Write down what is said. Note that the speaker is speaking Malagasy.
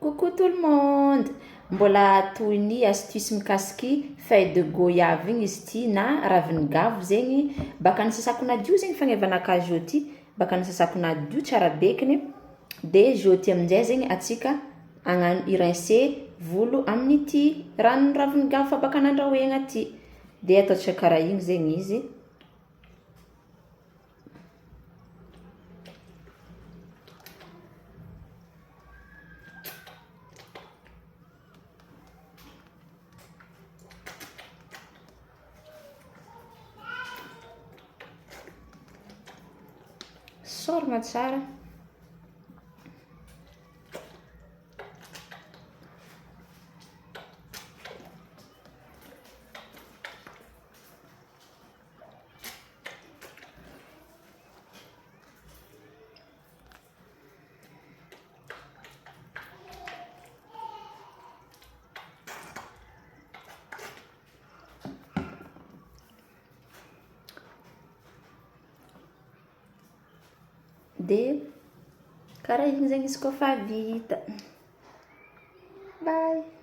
Coucou tout le monde! Mbola toy astuce mikasiky feuille de goyave igny izy ty na ravin-gavo zegny baka nisasako nadio zegny fagnaivana azy ty baka nisasako nadio tsara bekiny de jeudi aminjay zegny atsika i-rincer volo amin'ity rano ravin-gavo fa baka nandrahoegna ty de ataotsika karaha igny zegny izy. Sorogna tsara. De karaha igny zegny izy koa fa vita. Bye!